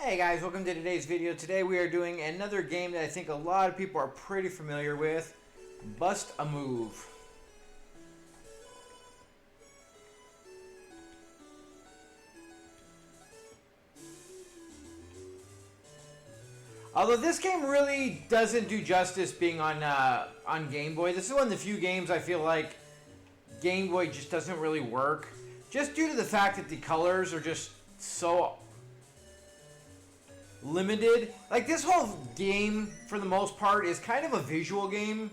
Hey guys, welcome to today's video. Today we are doing another game that I think a lot of people are pretty familiar with, Bust a Move. Although this game really doesn't do justice being on Game Boy. This is one of the few games I feel like Game Boy just doesn't really work. Just due to the fact that the colors are just so limited. Like, this whole game, for the most part, is kind of a visual game.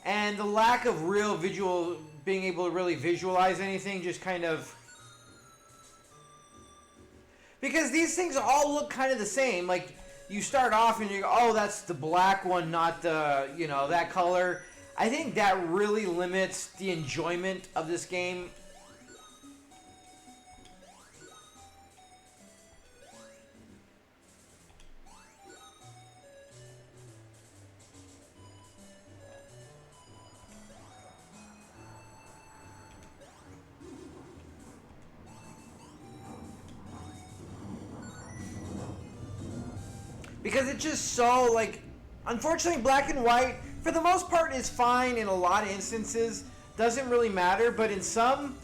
And the lack of real visual, being able to really visualize anything, just kind of... Because these things all look kind of the same. Like, you start off and you go, oh, that's the black one, not the, you know, that color. I think that really limits the enjoyment of this game. Because it's just so, like, unfortunately, black and white, for the most part, is fine in a lot of instances. Doesn't really matter, but in some,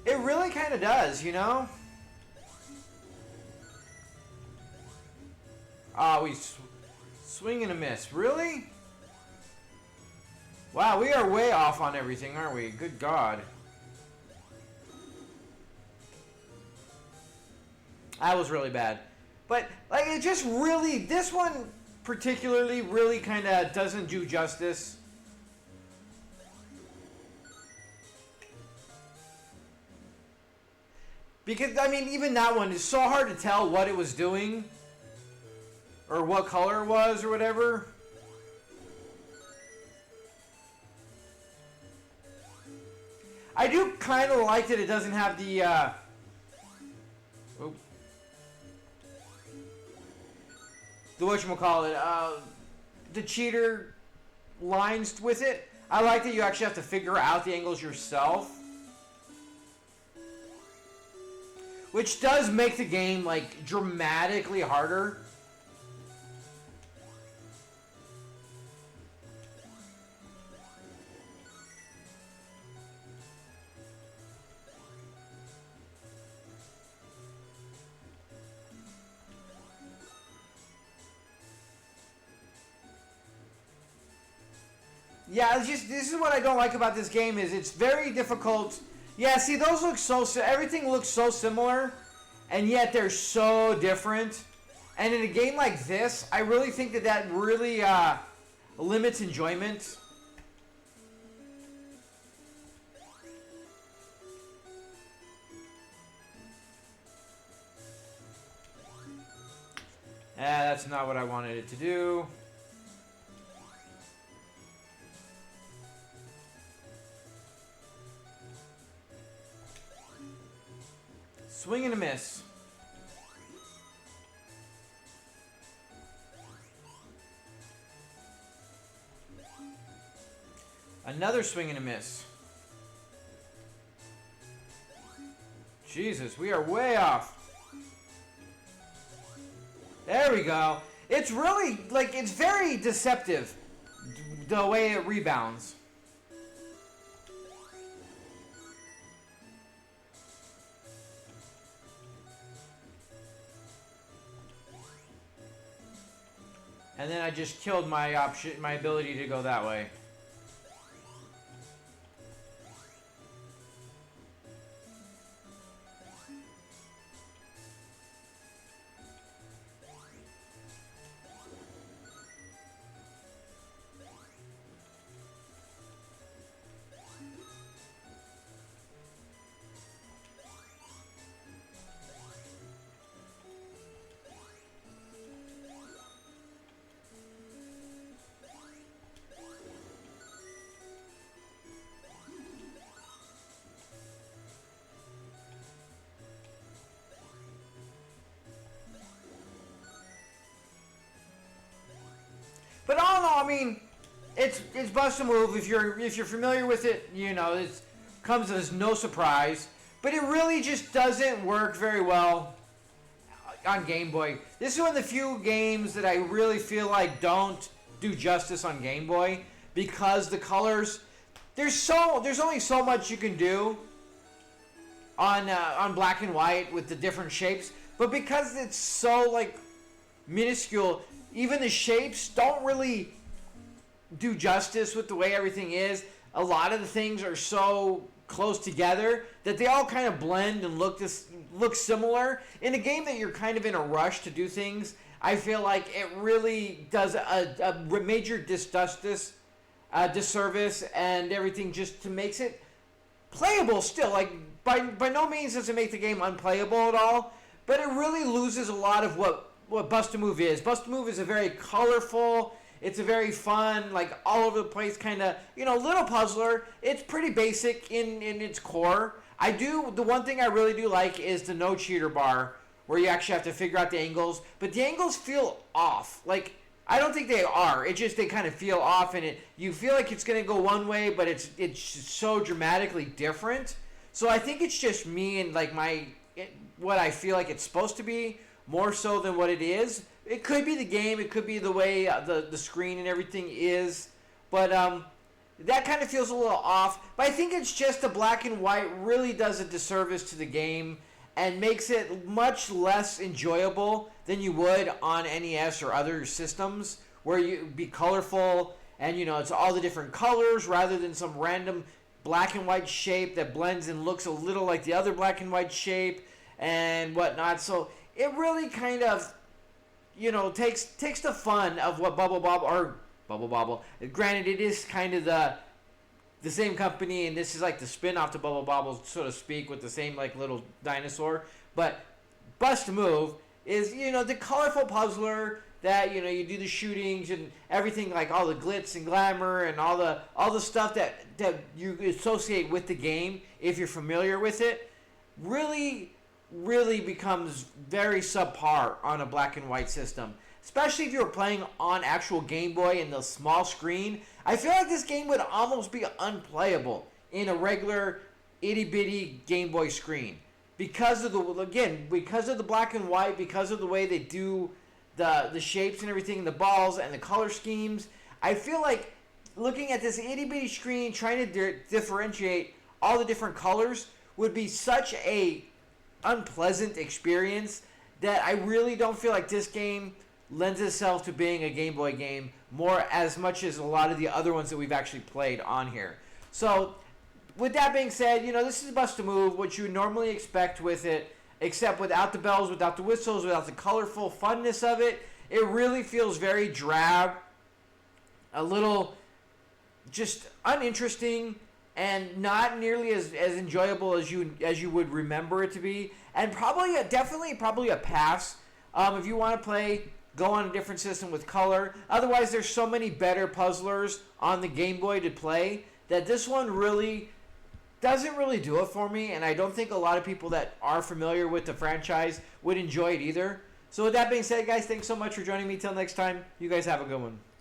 it really kind of does, you know? Ah, we swing and a miss. Really? Wow, we are way off on everything, aren't we? Good God. That was really bad. But, like, it just really, this one particularly really kind of doesn't do justice. Because, I mean, even that one is so hard to tell what it was doing. Or what color it was, or whatever. I do kind of like that it doesn't have the, the whatchamacallit, the cheater lines with it. I like that you actually have to figure out the angles yourself. Which does make the game, like, dramatically harder. Yeah, it's just, this is what I don't like about this game, is it's very difficult. Yeah, see, those look so, everything looks so similar, and yet they're so different. And in a game like this, I really think that that really limits enjoyment. That's not what I wanted it to do. Swing and a miss. Another swing and a miss. Jesus, we are way off. There we go. It's really, like, it's very deceptive, the way it rebounds. And then I just killed my option, my ability to go that way. But all in all, I mean, it's Bust a Move. If you're familiar with it, you know, it's comes as no surprise, but it really just doesn't work very well on Game Boy. This is one of the few games that I really feel like don't do justice on Game Boy because the colors, there's only so much you can do on black and white with the different shapes, but because it's so like minuscule, even the shapes don't really do justice with the way everything is. A lot of the things are so close together that they all kind of blend and look similar. In a game that you're kind of in a rush to do things, I feel like it really does a major disservice, and everything just to makes it playable still. Like by no means does it make the game unplayable at all, but it really loses a lot of what Bust-A-Move is. Bust-A-Move is a very colorful, it's a very fun, like all over the place kind of, little puzzler. It's pretty basic in its core. The one thing I really do like is the no cheater bar, where you actually have to figure out the angles, but the angles feel off. Like, I don't think they are. It's just they kind of feel off, and you feel like it's going to go one way, but it's so dramatically different. So I think it's just me and like what I feel like it's supposed to be, more so than what it is. It could be the game, it could be the way the screen and everything is, but that kind of feels a little off. But I think it's just the black and white really does a disservice to the game and makes it much less enjoyable than you would on NES or other systems, where you be colorful and it's all the different colors rather than some random black and white shape that blends and looks a little like the other black and white shape and whatnot. So it really kind of takes the fun of what Bubble Bobble. Granted, it is kind of the same company, and this is like the spin-off to Bubble Bobble, so to speak, with the same like little dinosaur. But Bust-A-Move is the colorful puzzler that you do the shootings and everything, like all the glitz and glamour and all the stuff that you associate with the game if you're familiar with it. Really becomes very subpar on a black and white system, especially if you're playing on actual Game Boy and the small screen. I feel like this game would almost be unplayable in a regular itty-bitty Game Boy screen because of the black and white, because of the way they do the shapes and everything, the balls and the color schemes. I feel like looking at this itty-bitty screen, trying to differentiate all the different colors would be such a unpleasant experience that I really don't feel like this game lends itself to being a Game Boy game as much as a lot of the other ones that we've actually played on here. So with that being said, this is Bust-A-Move, what you would normally expect with it, except without the bells, without the whistles, without the colorful funness of it. It really feels very drab, a little just uninteresting, and not nearly as enjoyable as you would remember it to be, and probably a pass. If you want to play, go on a different system with color. Otherwise, there's so many better puzzlers on the Game Boy to play that this one really doesn't really do it for me, and I don't think a lot of people that are familiar with the franchise would enjoy it either. So with that being said, guys, thanks so much for joining me. Till next time, you guys have a good one.